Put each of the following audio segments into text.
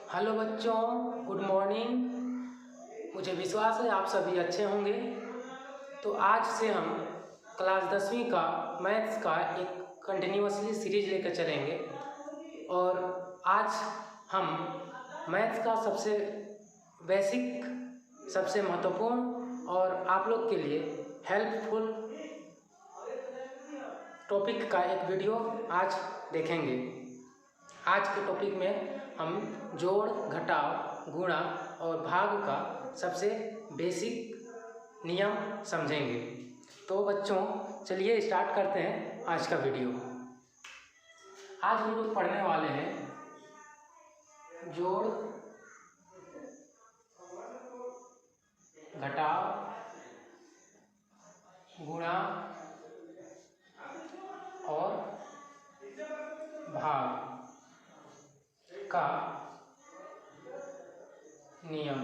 Hello बच्चों, good morning. मुझे विश्वास है आप सभी अच्छे होंगे। तो आज से हम क्लास 10वीं का मैथ्स का एक कंटिन्यूअसली सीरीज लेकर चलेंगे और आज हम मैथ्स का सबसे बेसिक, सबसे महत्वपूर्ण और आप लोग के लिए हेल्पफुल टॉपिक का एक वीडियो आज देखेंगे। आज के टॉपिक में हम जोड़, घटाव, गुणा और भाग का सबसे बेसिक नियम समझेंगे। तो बच्चों चलिए स्टार्ट करते हैं आज का वीडियो। आज हम लोग पढ़ने वाले हैं जोड़, घटाव, गुणा और भाग का नियम।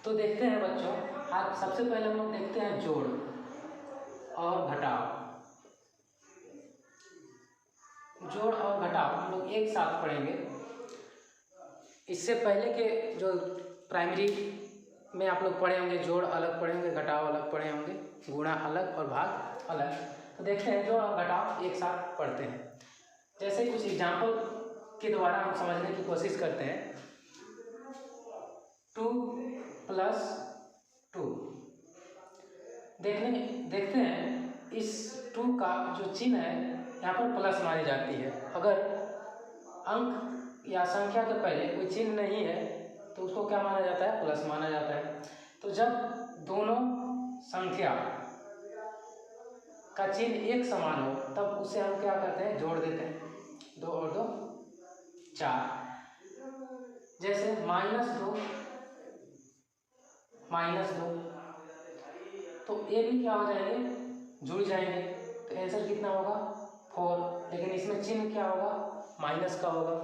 तो देखते हैं बच्चों, आज सबसे पहले हम लोग देखते हैं जोड़ और घटाव। जोड़ और घटाव हम लोग एक साथ पढ़ेंगे। इससे पहले के जो प्राइमरी में आप लोग पढ़े होंगे, जोड़ अलग पढ़े होंगे, घटाव अलग पढ़े होंगे, गुणा अलग और भाग अलग। तो देखते हैं जोड़ और घटाव एक साथ पढ़ते हैं। जैसे कुछ एग्जाम्पल के द्वारा हम समझने की कोशिश करते हैं। 2 + 2 देखते हैं इस 2 का जो चिन्ह है यहाँ पर प्लस मानी जाती है। अगर अंक या संख्या के पहले कोई चिन्ह नहीं है तो उसको क्या माना जाता है? प्लस माना जाता है। तो जब दोनों संख्या का चिन्ह एक समान हो तब उसे हम क्या करते हैं? जोड़ देते हैं। 2 और 2 4। जैसे -2 -2, तो ये भी क्या हो जाएंगे? जुड़ जाएंगे। तो आंसर कितना होगा? 4। लेकिन इसमें चिन्ह क्या होगा? माइनस का होगा।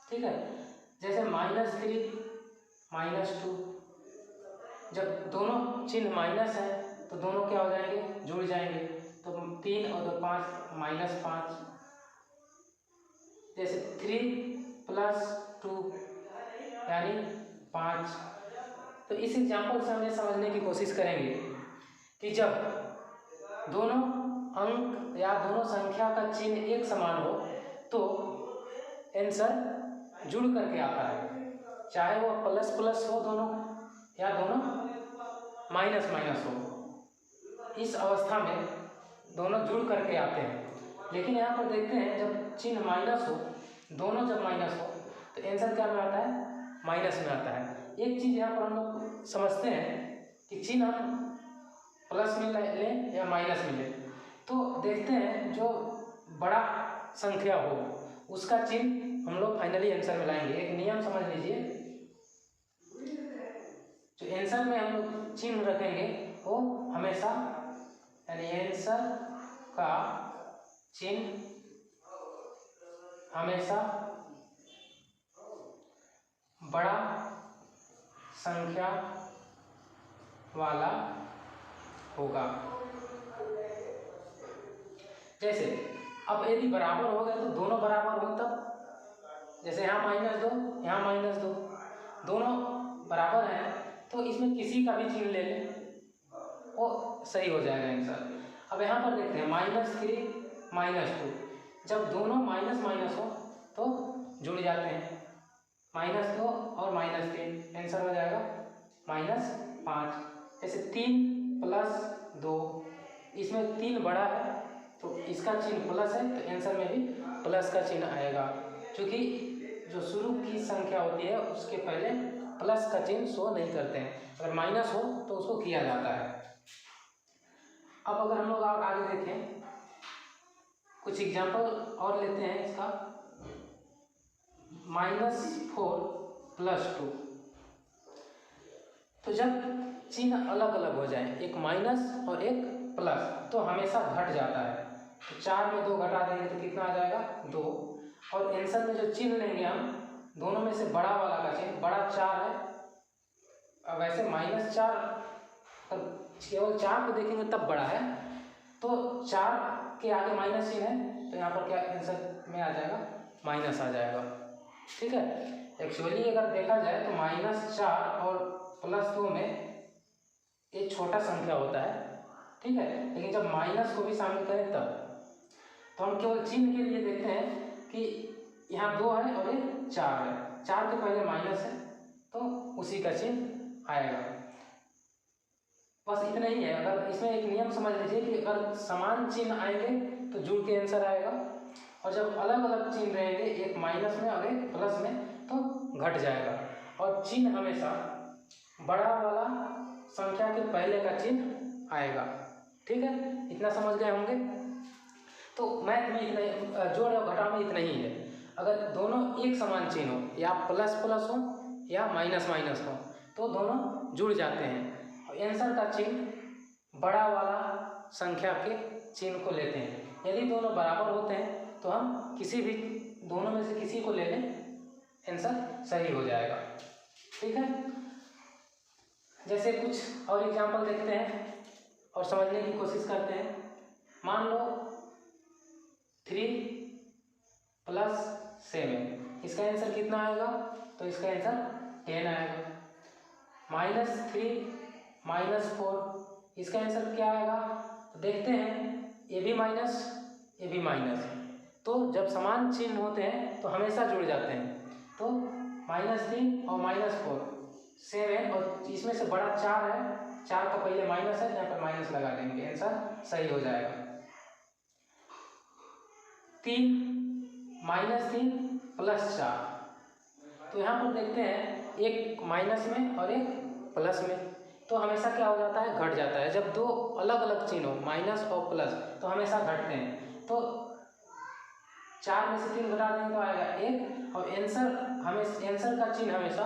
ठीक है। जैसे -3 -2, जब दोनों चिन्ह माइनस है तो दोनों क्या हो जाएंगे? जुड़ जाएंगे। तो 3 और 2 5 -5। जैसे 3 + 2 यानी 5। तो इस एग्जाम्पल से हम ये समझने की कोशिश करेंगे कि जब दोनों अंक या दोनों संख्या का चिन्ह एक समान हो तो आंसर जुड़ करके आता है, चाहे वो प्लस प्लस हो दोनों या दोनों माइनस माइनस हो। इस अवस्था में दोनों जुड़ करके आते हैं। लेकिन यहाँ पर देखते हैं जब चिन्ह माइनस हो, दोनों जब माइनस हो तो आंसर क्या में आता है? माइनस में आता है। एक चीज़ यहाँ पर हम लोग समझते हैं कि चिन्ह हम प्लस में लें या माइनस में लें, तो देखते हैं जो बड़ा संख्या हो उसका चिन्ह हम लोग फाइनली आंसर में लाएंगे। एक नियम समझ लीजिए, जो आंसर में हम लोग चिन्ह रखेंगे वो हमेशा, यानी आंसर का चिन्ह हमेशा बड़ा संख्या वाला होगा। जैसे अब यदि बराबर हो गए तो दोनों बराबर हो तब, जैसे यहाँ -2 यहाँ -2, दोनों बराबर हैं तो इसमें किसी का भी चिन्ह ले लें वो सही हो जाएगा आंसर। अब यहाँ पर देखते हैं -3 -2, जब दोनों माइनस माइनस हो तो जुड़ जाते हैं। -2 और -3 आंसर हो जाएगा -5। जैसे 3 + 2, इसमें 3 बड़ा है तो इसका चिन्ह प्लस है तो आंसर में भी प्लस का चिन्ह आएगा, क्योंकि जो शुरू की संख्या होती है उसके पहले प्लस का चिन्ह शो नहीं करते हैं। अगर माइनस हो तो उसको किया जाता है। अब अगर हम लोग और आगे देखें, कुछ एग्जाम्पल और लेते हैं इसका। -4 + 2, तो जब चिन्ह अलग अलग हो जाए, एक माइनस और एक प्लस, तो हमेशा घट जाता है। तो 4 में 2 घटा देंगे तो कितना आ जाएगा? 2। और आंसर में जो चिन्ह लेंगे हम, दोनों में से बड़ा वाला का चिन्ह, बड़ा 4 है। अब वैसे -4 केवल 4 को देखेंगे तब बड़ा है, तो 4 के आगे माइनस चिन्ह है तो यहाँ पर क्या आंसर में आ जाएगा, माइनस आ जाएगा। ठीक है, एक्चुअली अगर देखा जाए तो -4 और +2 में एक छोटा संख्या होता है, ठीक है, लेकिन जब माइनस को भी शामिल करें तब तो हम केवल चिन्ह के लिए देखते हैं कि यहाँ 2 है और ये 4 है, 4 के पहले माइनस है तो उसी का चिन्ह आएगा। बस इतना ही है। अगर इसमें एक नियम समझ लीजिए कि अगर समान चिन्ह आएंगे तो जुड़ के आंसर आएगा, और जब अलग अलग चिन्ह रहेंगे, एक माइनस में और एक प्लस में, तो घट जाएगा। और चिन्ह हमेशा बड़ा वाला संख्या के पहले का चिन्ह आएगा। ठीक है, इतना समझ गए होंगे। तो मैथ में इतना, जोड़ और घटाव में इतना ही है। अगर दोनों एक समान चिन्ह हो, या प्लस प्लस हो या माइनस माइनस हो, तो दोनों जुड़ जाते हैं और आंसर का चिन्ह बड़ा वाला संख्या के चिन्ह को लेते हैं। यदि दोनों बराबर होते हैं तो हम किसी भी दोनों में से किसी को ले लें, आंसर सही हो जाएगा। ठीक है, जैसे कुछ और एग्जाम्पल देखते हैं और समझने की कोशिश करते हैं। मान लो 3 + 7, इसका आंसर कितना आएगा? तो इसका आंसर 10 आएगा। -3 - 4, इसका आंसर क्या आएगा? तो देखते हैं, ये भी माइनस ये भी माइनस, तो जब समान चिन्ह होते हैं तो हमेशा जुड़ जाते हैं। तो -3 और -4 7, और इसमें से बड़ा 4 है, 4 का पहले माइनस है, यहाँ पर माइनस लगा देंगे, आंसर सही हो जाएगा। 3 -3 + 4, तो यहाँ पर देखते हैं एक माइनस में और एक प्लस में, तो हमेशा क्या हो जाता है? घट जाता है। जब दो अलग अलग चिन्ह हो, माइनस और प्लस, तो हमेशा घटते हैं। तो 4 में से 3 घटा देंगे तो आएगा 1, और आंसर का चिन्ह हमेशा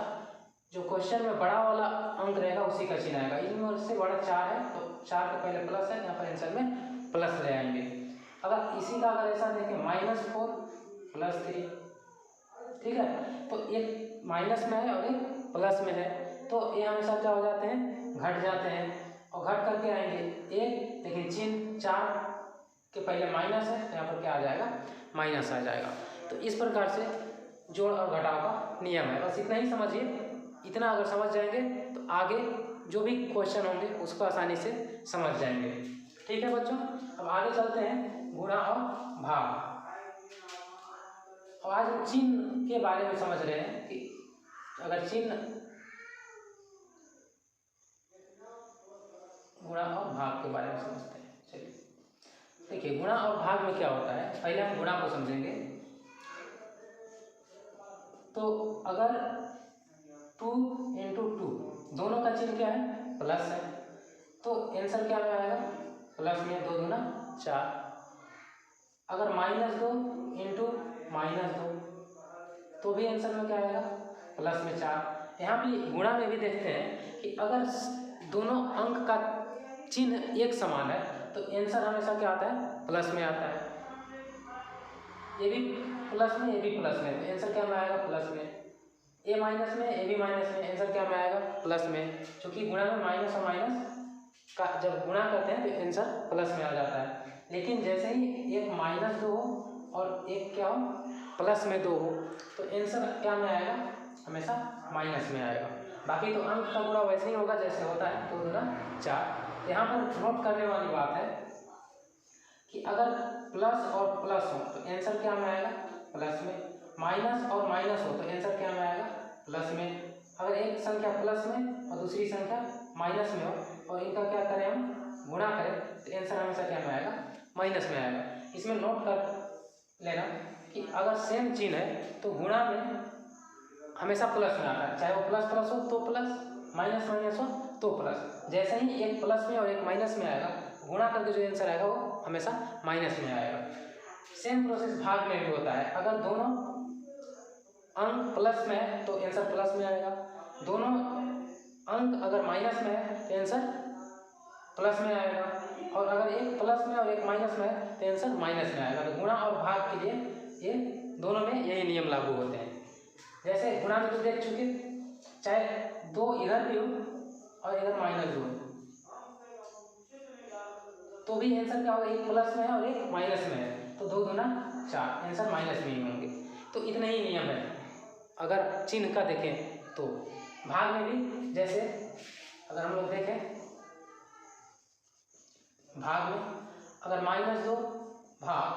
जो क्वेश्चन में बड़ा वाला अंक रहेगा उसी का चिन्ह आएगा। इनमें से बड़ा 4 है तो 4 के पहले प्लस है, यहाँ पर आंसर में प्लस ले आएंगे। अगर इसी का अगर ऐसा देखें, -4 + 3, ठीक है, तो एक माइनस में है और एक प्लस में है, तो ये हमेशा क्या हो जाते हैं? घट जाते हैं, और घट करके आएंगे 1, लेकिन चिन्ह 4 के पहले माइनस है तो यहाँ पर क्या आ जाएगा? माइनस आ जाएगा। तो इस प्रकार से जोड़ और घटाव का नियम है। बस इतना ही समझिए। इतना अगर समझ जाएंगे तो आगे जो भी क्वेश्चन होंगे उसको आसानी से समझ जाएंगे। ठीक है बच्चों, अब आगे चलते हैं गुणा और भाग। और आज हम चिन्ह के बारे में समझ रहे हैं कि अगर चिन्ह गुणा और भाग के बारे में समझते हैं। चलिए देखिए, गुणा और भाग में क्या होता है, पहले हम गुणा को समझेंगे। तो अगर 2 × 2, दोनों का चिन्ह क्या है? प्लस है, तो आंसर क्या में आएगा? प्लस में 2 दूना 4। अगर -2 × -2, तो भी आंसर में क्या आएगा? प्लस में 4। यहाँ भी गुणा में भी देखते हैं कि अगर दोनों अंक का चिन्ह एक समान है तो आंसर हमेशा क्या आता है? प्लस में आता है। ये भी प्लस में, ये भी प्लस में, तो आंसर क्या में आएगा? प्लस में। ए माइनस में, ए भी माइनस में, आंसर क्या में आएगा? प्लस में। क्योंकि गुणा में माइनस और माइनस का जब गुणा करते हैं तो आंसर प्लस में आ जाता है। लेकिन जैसे ही एक -2 हो और एक क्या हो? प्लस में 2 हो, तो आंसर क्या में आएगा? हमेशा माइनस में आएगा। बाकी तो अंक का गुणा वैसे ही होगा जैसे होता है, 2 दूना 4। यहाँ पर नोट करने वाली बात है कि अगर प्लस और प्लस हो तो आंसर क्या में आएगा? प्लस में। माइनस और माइनस हो तो आंसर क्या में आएगा? प्लस में। अगर एक संख्या प्लस में और दूसरी संख्या माइनस में हो और इनका क्या करें हम? गुणा करें, तो आंसर हमेशा क्या में आएगा? माइनस में आएगा। इसमें नोट कर लेना कि अगर सेम चिन्ह है तो गुणा में हमेशा प्लस में आता है, चाहे वो प्लस प्लस हो तो प्लस, माइनस माइनस हो तो प्लस। जैसे ही एक प्लस में और एक माइनस में आएगा, गुणा करके जो आंसर आएगा वो हमेशा माइनस में आएगा। सेम प्रोसेस भाग में भी होता है। अगर दोनों अंक प्लस में है तो आंसर प्लस में आएगा, दोनों अंक अगर माइनस में है तो आंसर प्लस में आएगा, और अगर एक प्लस में और एक माइनस में है तो आंसर माइनस में आएगा। तो गुणा और भाग के लिए ये दोनों में यही नियम लागू होते हैं। जैसे गुणा में तो देख चुके, चाहे 2 इधर भी हो और इधर -2 हो, तो भी आंसर क्या होगा, एक प्लस में है और एक माइनस में है, तो 2 दूना 4, आंसर माइनस में ही होंगे। तो इतने ही नियम है। अगर चिन्ह का देखें तो भाग में भी जैसे अगर हम लोग देखें भाग में अगर -2 भाग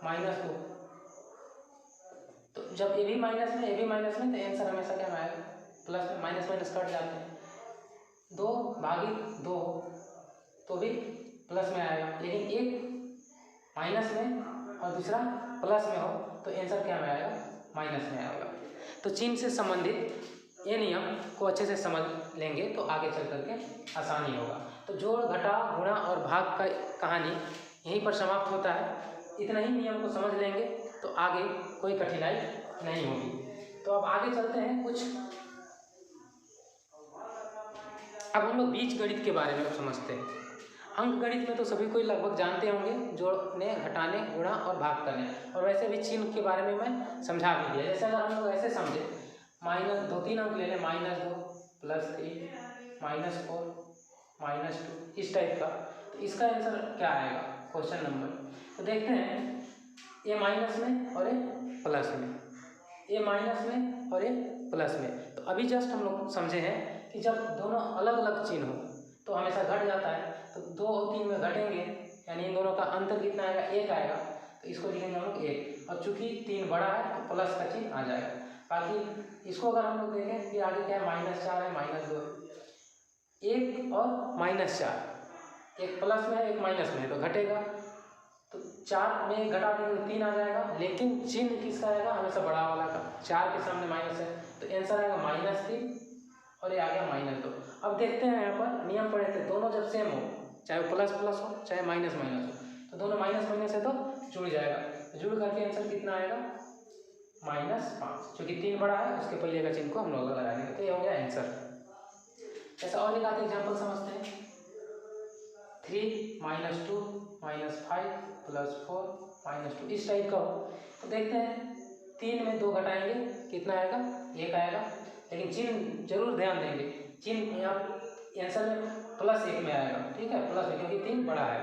-2, तो जब ए भी माइनस में ए भी माइनस में, तो आंसर हमेशा क्या आएगा, प्लस में। माइनस माइनस कट जाते हैं, 2 भागित 2 तो भी प्लस में आएगा, लेकिन एक माइनस में और दूसरा प्लस में हो तो आंसर क्या में आएगा, माइनस में आएगा। तो चिन्ह से संबंधित ये नियम को अच्छे से समझ लेंगे तो आगे चल करके आसानी होगा। तो जोड़, घटा, गुणा और भाग का कहानी यहीं पर समाप्त होता है। इतना ही नियम को समझ लेंगे तो आगे कोई कठिनाई नहीं होगी। तो अब आगे चलते हैं कुछ, अब हम लोग बीज गणित के बारे में समझते हैं। अंक गणित में तो सभी कोई लगभग जानते होंगे, जोड़ने, घटाने, गुणा और भाग करने, और वैसे भी चिन्ह के बारे में मैं समझा भी दिया। जैसे अगर हम लोग ऐसे समझे, -2-3 अंक ले लें, -2 +3 -4 -2 इस टाइप का, तो इसका आंसर क्या आएगा क्वेश्चन नंबर। तो देखते हैं, ये माइनस में और ये प्लस में, ये माइनस में और ये प्लस में। तो अभी जस्ट हम लोग समझे हैं कि जब दोनों अलग अलग चिन्ह हो तो हमेशा घट जाता है, तो 2 और 3 में घटेंगे, यानी इन दोनों का अंतर कितना आएगा, 1 आएगा, तो इसको लिखेंगे हम लोग 1, और चूंकि 3 बड़ा है तो प्लस का चिन्ह आ जाएगा। बाकी इसको अगर हम लोग देखें कि आगे क्या है, -4 है, -2 है, 1 और -4, एक प्लस में है एक माइनस में है, तो घटेगा, तो 4 में घटा देंगे तो 3 आ जाएगा, लेकिन चिन्ह किसका आएगा, हमेशा बड़ा वाला का। 4 के सामने माइनस है तो आंसर आएगा -3 और ये आ गया -2। अब देखते हैं यहाँ पर नियम पढ़े थे, दोनों जब सेम हो, चाहे वो प्लस प्लस हो चाहे माइनस माइनस हो, तो दोनों माइनस माइनस है तो जुड़ जाएगा, तो जुड़ करके आंसर कितना आएगा, -5। क्योंकि 3 बड़ा है उसके पहले का चिन्ह को हम लोग लगा देंगे, तो ये हो गया आंसर। ऐसा और एक आधा एग्जाम्पल समझते हैं, 3 -2 -5 +4 -2 इस टाइप का हो, तो देखते हैं 3 में 2 घटाएंगे कितना आएगा, 1 आएगा, लेकिन चिन्ह जरूर ध्यान देंगे, चिन्ह यहाँ आंसर में +1 में आएगा, ठीक है, प्लस में, क्योंकि 3 बड़ा है।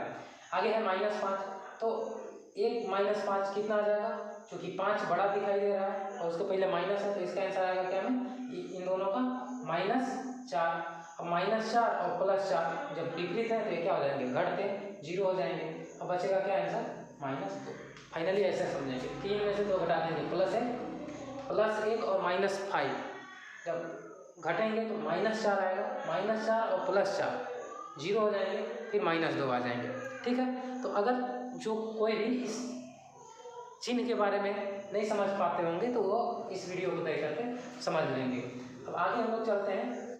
आगे है -5, तो 1 -5 कितना आ जाएगा, क्योंकि 5 बड़ा दिखाई दे रहा है और उसके पहले माइनस है, तो इसका आंसर आएगा क्या में, इन दोनों का -4। अब -4 और +4 जब विपरीत है तो ये क्या हो जाएंगे, घटते 0 हो जाएंगे, अब बचेगा क्या आंसर, -2। फाइनली ऐसे समझेंगे, 3 में से 2 घटा देंगे, +1 और -5 जब घटेंगे तो -4 आएगा, -4 और +4 0 हो जाएंगे, फिर -2 आ जाएंगे, ठीक है। तो अगर जो कोई भी इस चिन्ह के बारे में नहीं समझ पाते होंगे तो वो इस वीडियो को देख करके समझ लेंगे। अब आगे हम लोग चलते हैं